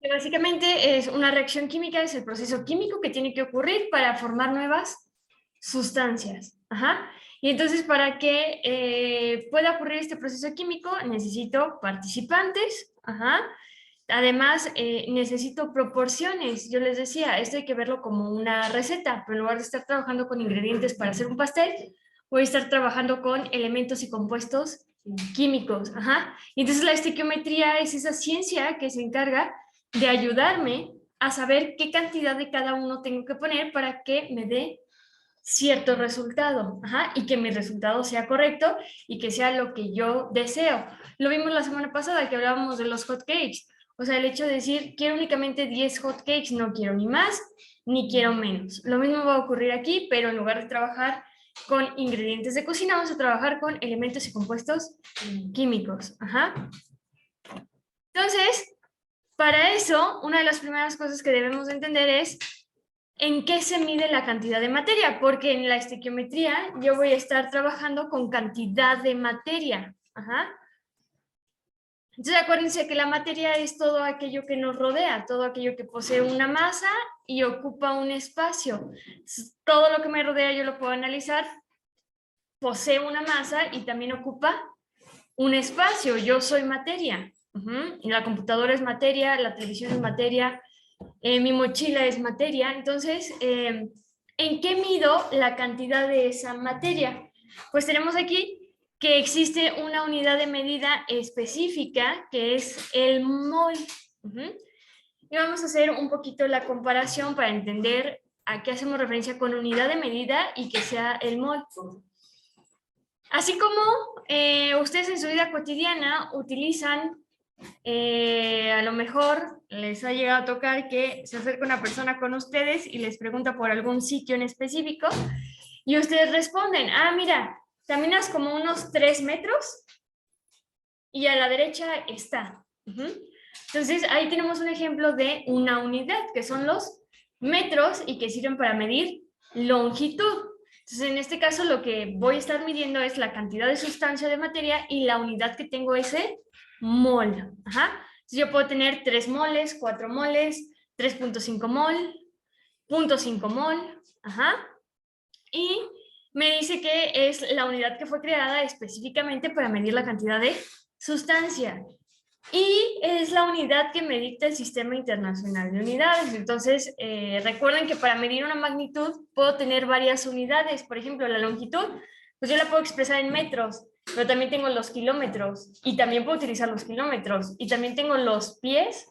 Básicamente es una reacción química, es el proceso químico que tiene que ocurrir para formar nuevas sustancias. Ajá. Y entonces, para que pueda ocurrir este proceso químico, necesito participantes. Ajá. Además, necesito proporciones. Yo les decía, esto hay que verlo como una receta, pero en lugar de estar trabajando con ingredientes para hacer un pastel, voy a estar trabajando con elementos y compuestos químicos. Ajá. Y entonces la estequiometría es esa ciencia que se encarga de ayudarme a saber qué cantidad de cada uno tengo que poner para que me dé cierto resultado. Ajá, y que mi resultado sea correcto y que sea lo que yo deseo. Lo vimos la semana pasada que hablábamos de los hot cakes. O sea, el hecho de decir, quiero únicamente 10 hot cakes, no quiero ni más, ni quiero menos. Lo mismo va a ocurrir aquí, pero en lugar de trabajar con ingredientes de cocina, vamos a trabajar con elementos y compuestos químicos. Ajá. Entonces, para eso, una de las primeras cosas que debemos entender es en qué se mide la cantidad de materia, porque en la estequiometría yo voy a estar trabajando con cantidad de materia. Ajá. Entonces acuérdense que la materia es todo aquello que nos rodea, todo aquello que posee una masa y ocupa un espacio. Todo lo que me rodea yo lo puedo analizar, posee una masa y también ocupa un espacio. Yo soy materia. La computadora es materia, la televisión es materia, mi mochila es materia. Entonces, ¿en qué mido la cantidad de esa materia? Pues tenemos aquí que existe una unidad de medida específica que es el mol. Y vamos a hacer un poquito la comparación para entender a qué hacemos referencia con unidad de medida y que sea el mol. Así como ustedes en su vida cotidiana utilizan, a lo mejor les ha llegado a tocar que se acerca una persona con ustedes y les pregunta por algún sitio en específico y ustedes responden, ah, mira, caminas como unos 3 metros y a la derecha está. Entonces ahí tenemos un ejemplo de una unidad que son los metros y que sirven para medir longitud. Entonces, en este caso, lo que voy a estar midiendo es la cantidad de sustancia de materia y la unidad que tengo es el mol. Ajá. Entonces, yo puedo tener 3 moles, 4 moles, 3.5 mol, 0.5 mol. Ajá. Y me dice que es la unidad que fue creada específicamente para medir la cantidad de sustancia. Y es la unidad que me dicta el Sistema Internacional de Unidades. Entonces, recuerden que para medir una magnitud puedo tener varias unidades. Por ejemplo, la longitud, pues yo la puedo expresar en metros, pero también tengo los kilómetros y también puedo utilizar los kilómetros. Y también tengo los pies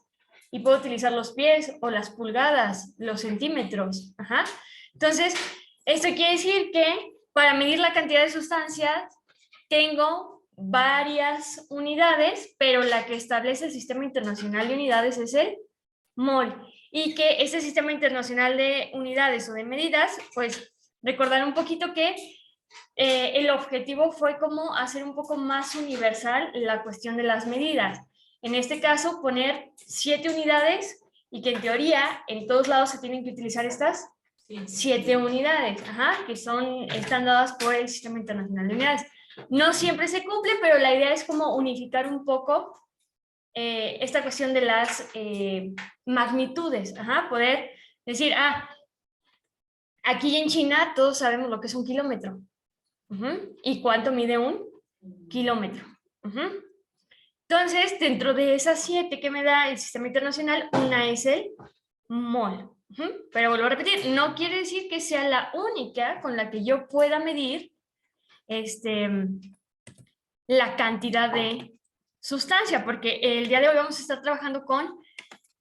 y puedo utilizar los pies o las pulgadas, los centímetros. Ajá. Entonces, esto quiere decir que para medir la cantidad de sustancias tengo varias unidades, pero la que establece el Sistema Internacional de Unidades es el mol. Y que ese Sistema Internacional de Unidades o de medidas, pues recordar un poquito que el objetivo fue como hacer un poco más universal la cuestión de las medidas. En este caso, poner 7 unidades y que en teoría en todos lados se tienen que utilizar estas 7 unidades, ajá, que están dadas por el Sistema Internacional de Unidades. No siempre se cumple, pero la idea es como unificar un poco esta cuestión de las magnitudes, ajá, poder decir, aquí en China todos sabemos lo que es un kilómetro, y cuánto mide un kilómetro. Entonces, dentro de esas 7 que me da el Sistema Internacional, una es el mol. Pero vuelvo a repetir, no quiere decir que sea la única con la que yo pueda medir la cantidad de sustancia, porque el día de hoy vamos a estar trabajando con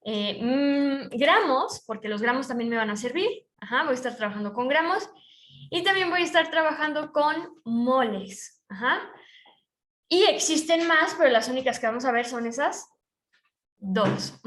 gramos, porque los gramos también me van a servir. Ajá, voy a estar trabajando con gramos y también voy a estar trabajando con moles. Ajá. Y existen más, pero las únicas que vamos a ver son esas 2.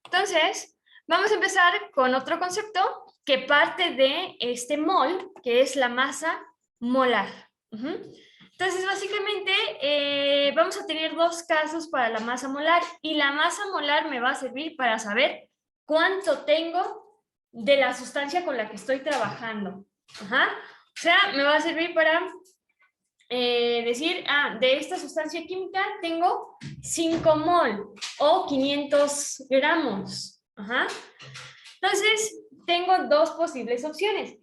Entonces, vamos a empezar con otro concepto que parte de este mol, que es la masa molar. Entonces, básicamente, vamos a tener 2 casos para la masa molar y la masa molar me va a servir para saber cuánto tengo de la sustancia con la que estoy trabajando. Ajá. O sea, me va a servir para decir, de esta sustancia química tengo 5 mol. o 500 gramos. Ajá. Entonces, tengo dos posibles opciones.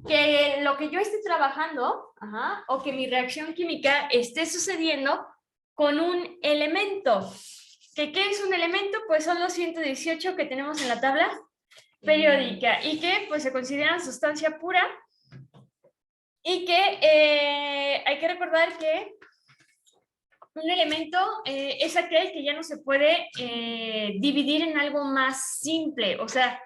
Que lo que yo esté trabajando, ajá, o que mi reacción química esté sucediendo con un elemento. ¿Qué es un elemento? Pues son los 118 que tenemos en la tabla periódica y que pues se consideran sustancia pura y que hay que recordar que un elemento es aquel que ya no se puede dividir en algo más simple. O sea,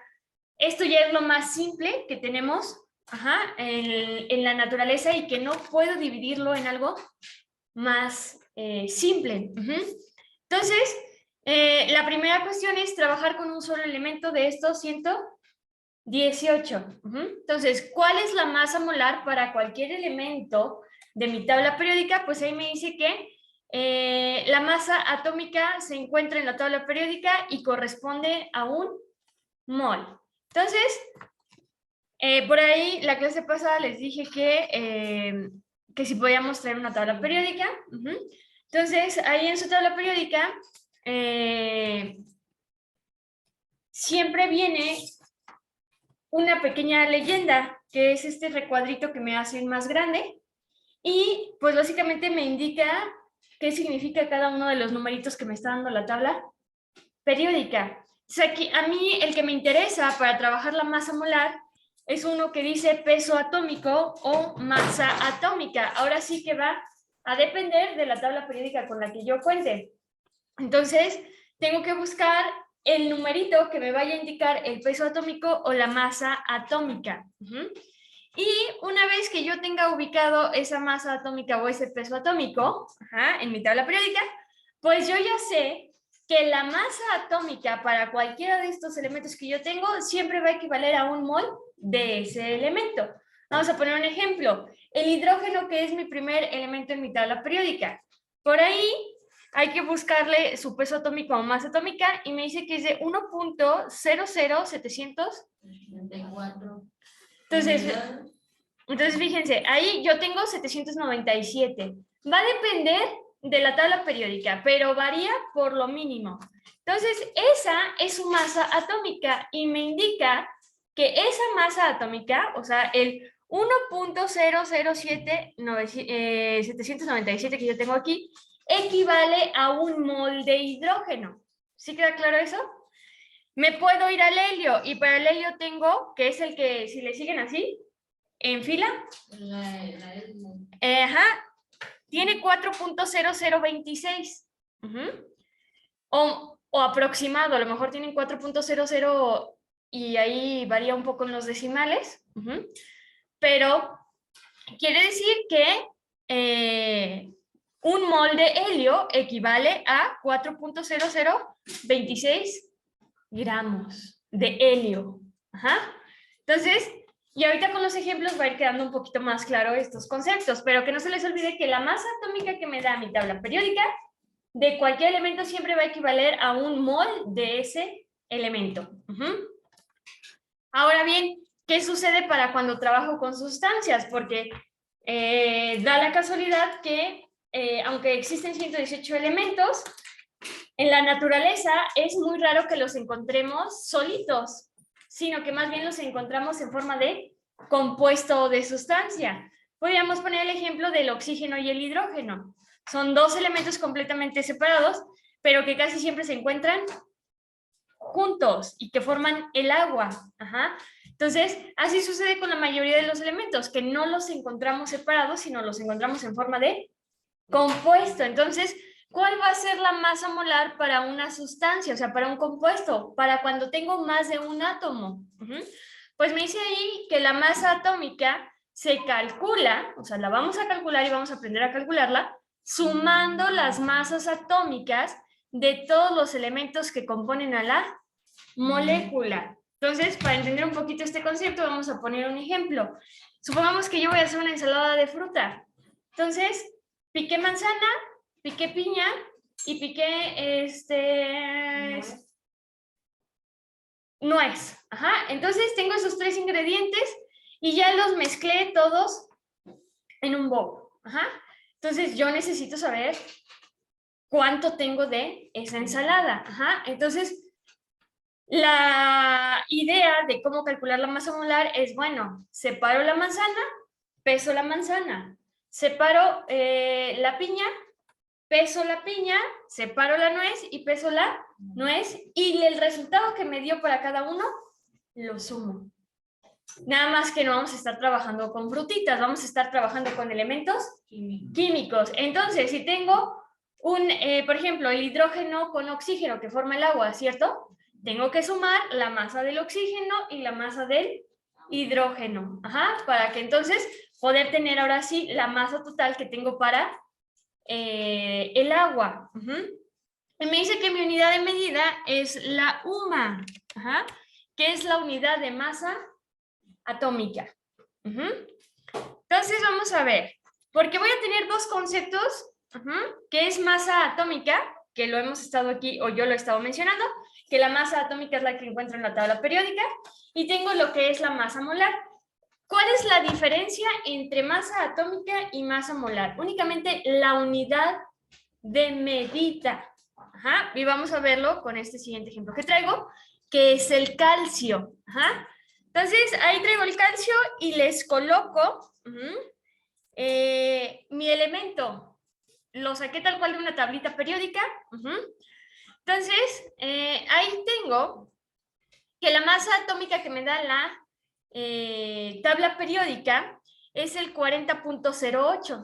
esto ya es lo más simple que tenemos, ajá, en la naturaleza y que no puedo dividirlo en algo más simple. Entonces, la primera cuestión es trabajar con un solo elemento de estos 118. Entonces, ¿cuál es la masa molar para cualquier elemento de mi tabla periódica? Pues ahí me dice que la masa atómica se encuentra en la tabla periódica y corresponde a un mol. Entonces, por ahí la clase pasada les dije que si podíamos traer una tabla periódica. Entonces, ahí en su tabla periódica siempre viene una pequeña leyenda, que es este recuadrito que me hacen más grande, y pues básicamente me indica qué significa cada uno de los numeritos que me está dando la tabla periódica. O sea, aquí, a mí el que me interesa para trabajar la masa molar es uno que dice peso atómico o masa atómica. Ahora sí que va a depender de la tabla periódica con la que yo cuente. Entonces, tengo que buscar el numerito que me vaya a indicar el peso atómico o la masa atómica. Y una vez que yo tenga ubicado esa masa atómica o ese peso atómico, en mi tabla periódica, pues yo ya sé que la masa atómica para cualquiera de estos elementos que yo tengo siempre va a equivaler a un mol de ese elemento. Vamos a poner un ejemplo. El hidrógeno, que es mi primer elemento en mi tabla periódica. Por ahí hay que buscarle su peso atómico o masa atómica y me dice que es de 1.00734. Entonces, fíjense, ahí yo tengo 797. Va a depender de la tabla periódica, pero varía por lo mínimo. Entonces, esa es su masa atómica y me indica que esa masa atómica, o sea, el 1.007797 que yo tengo aquí, equivale a un mol de hidrógeno. ¿Sí queda claro eso? Me puedo ir al helio y para el helio tengo, que es el que, si le siguen así, en fila, tiene 4.0026. O aproximado, a lo mejor tienen 4.00 y ahí varía un poco en los decimales. Pero quiere decir que un mol de helio equivale a 4.0026 gramos de helio. Entonces, y ahorita con los ejemplos va a ir quedando un poquito más claro estos conceptos, pero que no se les olvide que la masa atómica que me da mi tabla periódica de cualquier elemento siempre va a equivaler a un mol de ese elemento. Ahora bien, ¿qué sucede para cuando trabajo con sustancias? Porque da la casualidad que, aunque existen 118 elementos, en la naturaleza es muy raro que los encontremos solitos, sino que más bien los encontramos en forma de compuesto o de sustancia. Podríamos poner el ejemplo del oxígeno y el hidrógeno. Son dos elementos completamente separados, pero que casi siempre se encuentran juntos y que forman el agua. Entonces, así sucede con la mayoría de los elementos, que no los encontramos separados, sino los encontramos en forma de compuesto. Entonces, ¿cuál va a ser la masa molar para una sustancia, o sea, para un compuesto? Para cuando tengo más de un átomo. Pues me dice ahí que la masa atómica se calcula, o sea, la vamos a calcular y vamos a aprender a calcularla, sumando las masas atómicas de todos los elementos que componen a la molécula. Entonces, para entender un poquito este concepto, vamos a poner un ejemplo. Supongamos que yo voy a hacer una ensalada de fruta. Entonces, piqué manzana, piqué piña y piqué nuez. Entonces, tengo esos tres ingredientes y ya los mezclé todos en un bowl. Entonces, yo necesito saber cuánto tengo de esa ensalada. Ajá. Entonces, la idea de cómo calcular la masa molar es, bueno, separo la manzana, peso la manzana, separo la piña, peso la piña, separo la nuez y peso la nuez, y el resultado que me dio para cada uno lo sumo. Nada más que no vamos a estar trabajando con frutitas, vamos a estar trabajando con elementos químicos. Entonces, si tengo por ejemplo, el hidrógeno con oxígeno que forma el agua, ¿cierto? Tengo que sumar la masa del oxígeno y la masa del hidrógeno. Ajá, para que entonces poder tener ahora sí la masa total que tengo para el agua. Y me dice que mi unidad de medida es la UMA, ajá, que es la unidad de masa atómica. Entonces vamos a ver, porque voy a tener dos conceptos, que es masa atómica, que lo hemos estado aquí, o yo lo he estado mencionando, que la masa atómica es la que encuentro en la tabla periódica, y tengo lo que es la masa molar. ¿Cuál es la diferencia entre masa atómica y masa molar? Únicamente la unidad de medida. Ajá, y vamos a verlo con este siguiente ejemplo que traigo, que es el calcio. Ajá. Entonces, ahí traigo el calcio y les coloco mi elemento. Lo saqué tal cual de una tablita periódica. Entonces, ahí tengo que la masa atómica que me da la tabla periódica es el 40.08.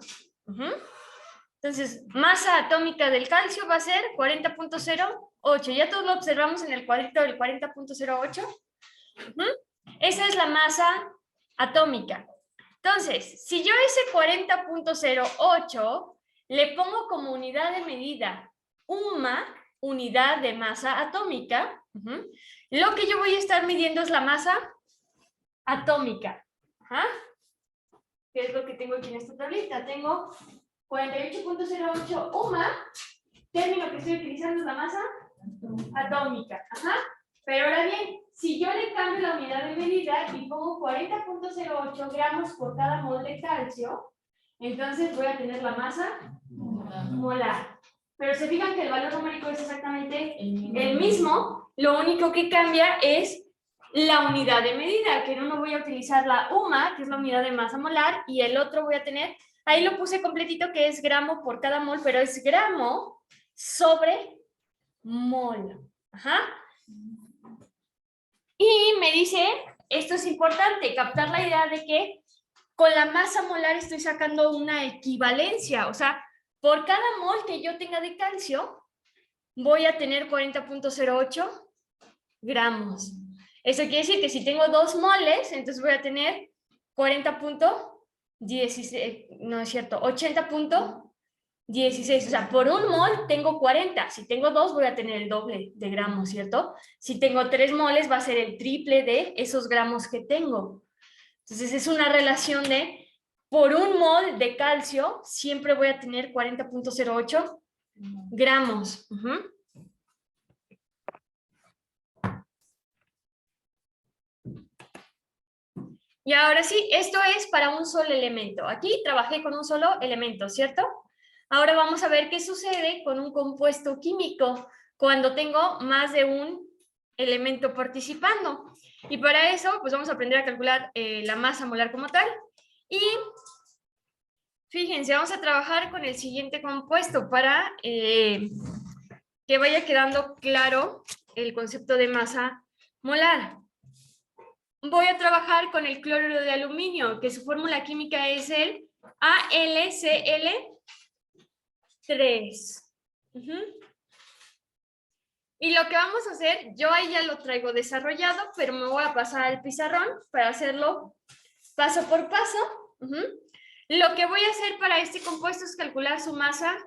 Entonces, masa atómica del calcio va a ser 40.08. Ya todos lo observamos en el cuadrito del 40.08. Esa es la masa atómica. Entonces, si yo ese 40.08 le pongo como unidad de medida UMA, unidad de masa atómica, lo que yo voy a estar midiendo es la masa atómica. ¿Qué es lo que tengo aquí en esta tablita? Tengo 48.08 UMA, término que estoy utilizando es la masa atómica. Pero ahora bien, si yo le cambio la unidad de medida y pongo 40.08 gramos por cada mol de calcio, entonces voy a tener la masa molar. Pero se fijan que el valor numérico es exactamente el mismo, lo único que cambia es la unidad de medida, que en uno voy a utilizar la UMA, que es la unidad de masa molar, y el otro voy a tener, ahí lo puse completito, que es gramo por cada mol, pero es gramo sobre mol. Y me dice, esto es importante, captar la idea de que con la masa molar estoy sacando una equivalencia, o sea, por cada mol que yo tenga de calcio, voy a tener 40.08 gramos. Eso quiere decir que si tengo 2 moles, entonces voy a tener 40.16, no es cierto, 80.16. O sea, por un mol tengo 40. Si tengo 2, voy a tener el doble de gramos, ¿cierto? Si tengo 3 moles, va a ser el triple de esos gramos que tengo. Entonces, es una relación de, por un mol de calcio, siempre voy a tener 40.08 gramos. Y ahora sí, esto es para un solo elemento. Aquí trabajé con un solo elemento, ¿cierto? Ahora vamos a ver qué sucede con un compuesto químico cuando tengo más de un elemento participando. Y para eso, pues vamos a aprender a calcular la masa molar como tal. Y fíjense, vamos a trabajar con el siguiente compuesto para que vaya quedando claro el concepto de masa molar. Voy a trabajar con el cloruro de aluminio, que su fórmula química es el AlCl3. Y lo que vamos a hacer, yo ahí ya lo traigo desarrollado, pero me voy a pasar al pizarrón para hacerlo paso por paso. Lo que voy a hacer para este compuesto es calcular su masa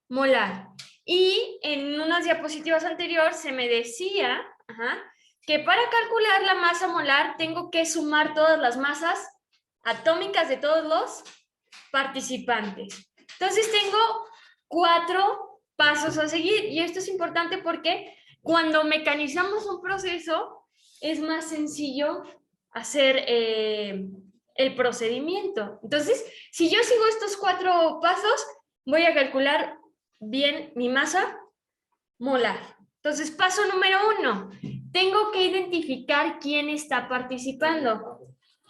molar. Y en unas diapositivas anteriores se me decía que para calcular la masa molar tengo que sumar todas las masas atómicas de todos los participantes. Entonces tengo 4 pasos a seguir, y esto es importante porque cuando mecanizamos un proceso es más sencillo hacer el procedimiento. Entonces, si yo sigo estos 4 pasos, voy a calcular bien mi masa molar. Entonces, paso número 1. Tengo que identificar quién está participando.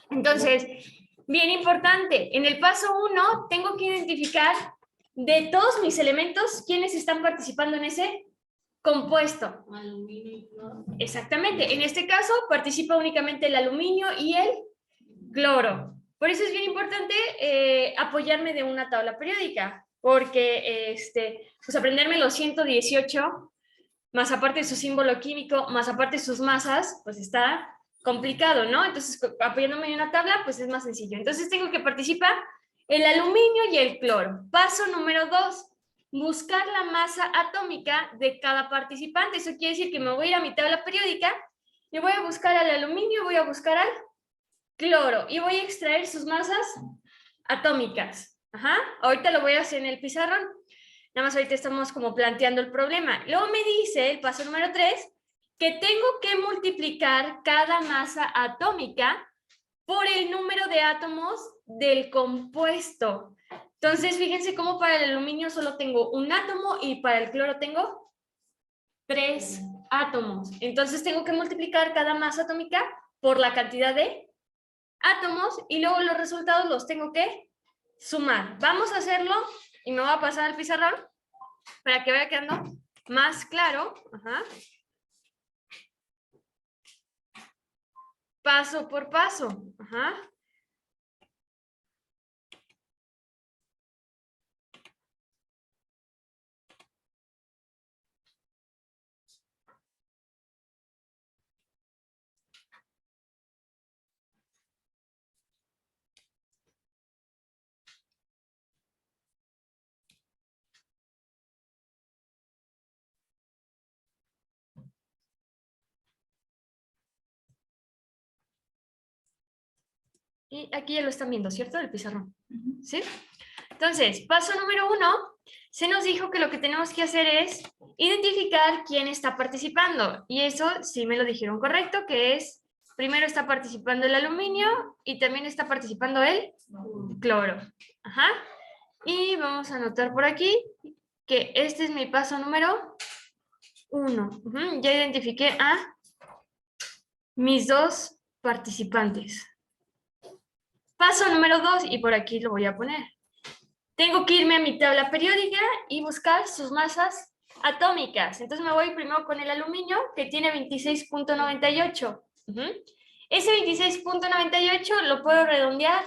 Entonces, bien importante, en el paso 1 tengo que identificar de todos mis elementos quiénes están participando en ese compuesto. Aluminio y cloro. Exactamente, en este caso participa únicamente el aluminio y el cloro. Por eso es bien importante apoyarme de una tabla periódica, porque pues aprenderme los 118, más aparte de su símbolo químico, más aparte de sus masas, pues está complicado, ¿no? Entonces, apoyándome en una tabla, pues es más sencillo. Entonces, tengo que participar el aluminio y el cloro. Paso número 2, buscar la masa atómica de cada participante. Eso quiere decir que me voy a ir a mi tabla periódica y voy a buscar al aluminio, voy a buscar al cloro y voy a extraer sus masas atómicas. Ajá. Ahorita lo voy a hacer en el pizarrón. Nada más ahorita estamos como planteando el problema. Luego me dice, el paso número 3, que tengo que multiplicar cada masa atómica por el número de átomos del compuesto. Entonces, fíjense cómo para el aluminio solo tengo un átomo y para el cloro tengo 3 átomos. Entonces, tengo que multiplicar cada masa atómica por la cantidad de átomos y luego los resultados los tengo que sumar. Vamos a hacerlo y me voy a pasar al pizarrón para que vaya quedando más claro. Ajá. Paso por paso. Ajá. Y aquí ya lo están viendo, ¿cierto? El pizarrón. ¿Sí? Entonces, paso número 1, se nos dijo que lo que tenemos que hacer es identificar quién está participando. Y eso sí me lo dijeron correcto, que es, primero está participando el aluminio y también está participando el cloro. Ajá. Y vamos a anotar por aquí que este es mi paso número 1. Ya identifiqué a mis 2 participantes. Paso número 2, y por aquí lo voy a poner. Tengo que irme a mi tabla periódica y buscar sus masas atómicas. Entonces me voy primero con el aluminio, que tiene 26.98. Ese 26.98 lo puedo redondear.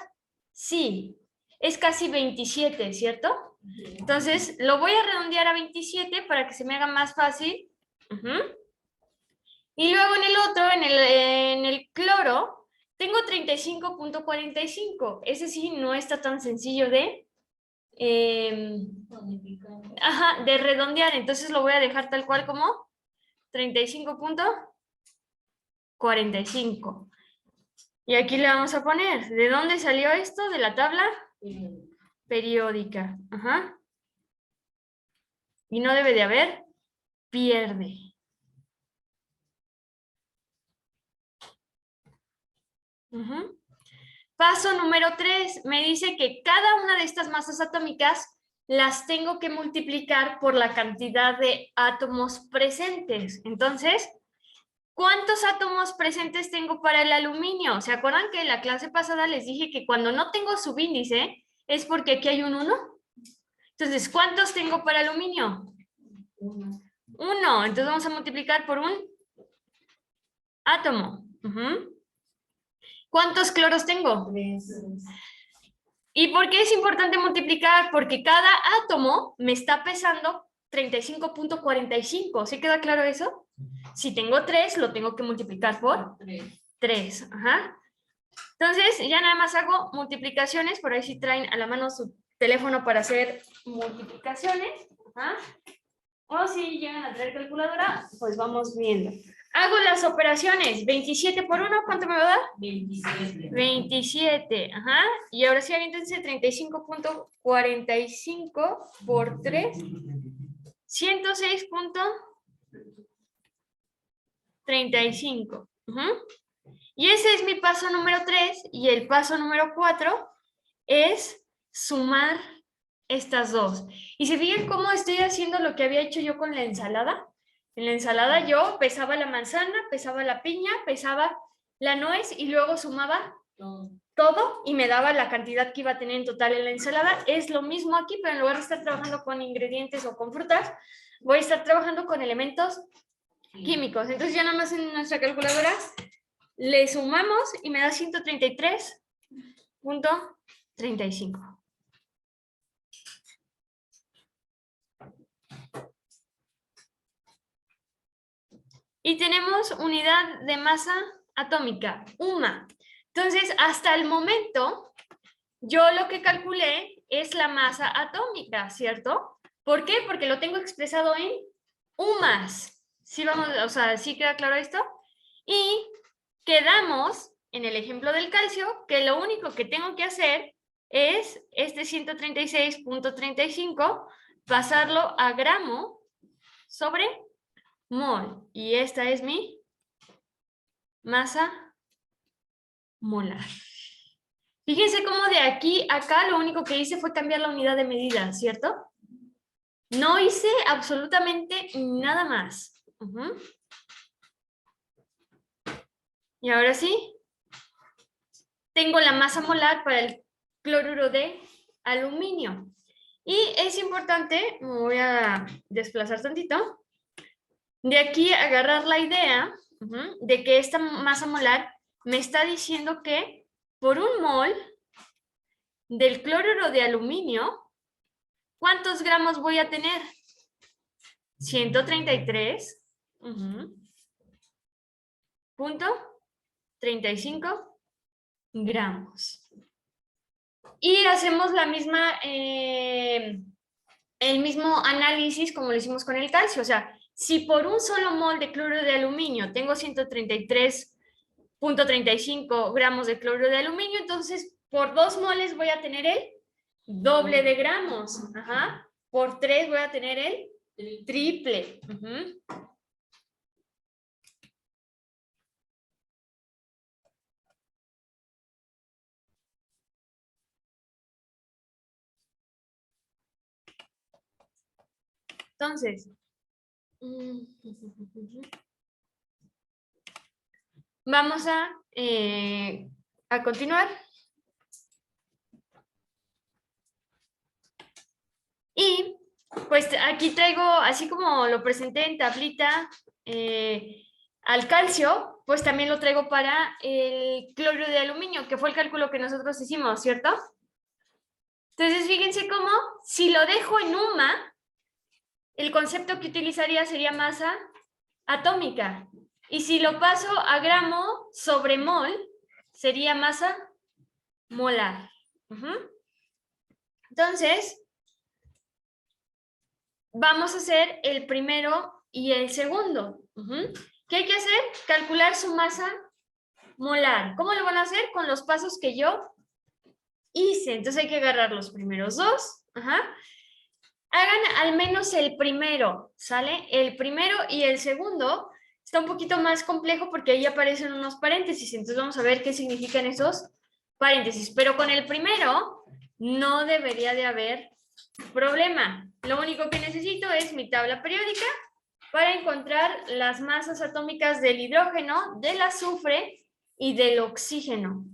Sí, es casi 27, ¿cierto? Entonces lo voy a redondear a 27 para que se me haga más fácil. Y luego en el otro, en el cloro, tengo 35.45. Ese sí no está tan sencillo de redondear. Entonces lo voy a dejar tal cual como 35.45. Y aquí le vamos a poner, ¿de dónde salió esto? De la tabla periódica. Ajá. Y no debe de haber pierde. Paso número 3, me dice que cada una de estas masas atómicas las tengo que multiplicar por la cantidad de átomos presentes. Entonces, ¿cuántos átomos presentes tengo para el aluminio? ¿Se acuerdan que en la clase pasada les dije que cuando no tengo subíndice es porque aquí hay un 1? Entonces, ¿cuántos tengo para aluminio? 1. Entonces vamos a multiplicar por un átomo. ¿Cuántos cloros tengo? 3. ¿Y por qué es importante multiplicar? Porque cada átomo me está pesando 35.45. ¿Sí queda claro eso? Si tengo 3, lo tengo que multiplicar por 3. Ajá. Entonces, ya nada más hago multiplicaciones. Por ahí si traen a la mano su teléfono para hacer multiplicaciones. Ajá. O si llegan a traer calculadora, pues vamos viendo. Hago las operaciones. 27 por 1, ¿cuánto me va a dar? 27. 27, ajá. Y ahora sí, aviéntense 35.45 por 3. 106.35. Y ese es mi paso número 3. Y el paso número 4 es sumar estas dos. Y se fijan cómo estoy haciendo lo que había hecho yo con la ensalada. En la ensalada yo pesaba la manzana, pesaba la piña, pesaba la nuez y luego sumaba todo y me daba la cantidad que iba a tener en total en la ensalada. Es lo mismo aquí, pero en lugar de estar trabajando con ingredientes o con frutas, voy a estar trabajando con elementos químicos. Entonces ya nada más en nuestra calculadora le sumamos y me da 133.35. Y tenemos unidad de masa atómica, UMA. Entonces, hasta el momento, yo lo que calculé es la masa atómica, ¿cierto? ¿Por qué? Porque lo tengo expresado en UMAS. ¿Sí vamos, o sea, sí queda claro esto? Y quedamos en el ejemplo del calcio que lo único que tengo que hacer es este 136.35 pasarlo a gramo sobre mol. Y esta es mi masa molar. Fíjense cómo de aquí a acá lo único que hice fue cambiar la unidad de medida, ¿cierto? No hice absolutamente nada más. Y ahora sí, tengo la masa molar para el cloruro de aluminio. Y es importante, me voy a desplazar tantito, de aquí agarrar la idea de que esta masa molar me está diciendo que por un mol del cloruro de aluminio, ¿cuántos gramos voy a tener? 133.35 gramos. Y hacemos la misma, el mismo análisis como lo hicimos con el calcio. O sea, si por un solo mol de cloruro de aluminio tengo 133.35 gramos de cloruro de aluminio, entonces por 2 moles voy a tener el doble de gramos. Por 3 voy a tener el triple. Entonces, vamos a continuar. Y pues aquí traigo, así como lo presenté en tablita al calcio, pues también lo traigo para el cloruro de aluminio, que fue el cálculo que nosotros hicimos, ¿cierto? Entonces, fíjense cómo, si lo dejo en UMA, el concepto que utilizaría sería masa atómica. Y si lo paso a gramo sobre mol, sería masa molar. Entonces, vamos a hacer el primero y el segundo. ¿Qué hay que hacer? Calcular su masa molar. ¿Cómo lo van a hacer? Con los pasos que yo hice. Entonces hay que agarrar los primeros dos. Hagan al menos el primero, ¿sale? El primero y el segundo está un poquito más complejo porque ahí aparecen unos paréntesis. Entonces vamos a ver qué significan esos paréntesis. Pero con el primero no debería de haber problema. Lo único que necesito es mi tabla periódica para encontrar las masas atómicas del hidrógeno, del azufre y del oxígeno.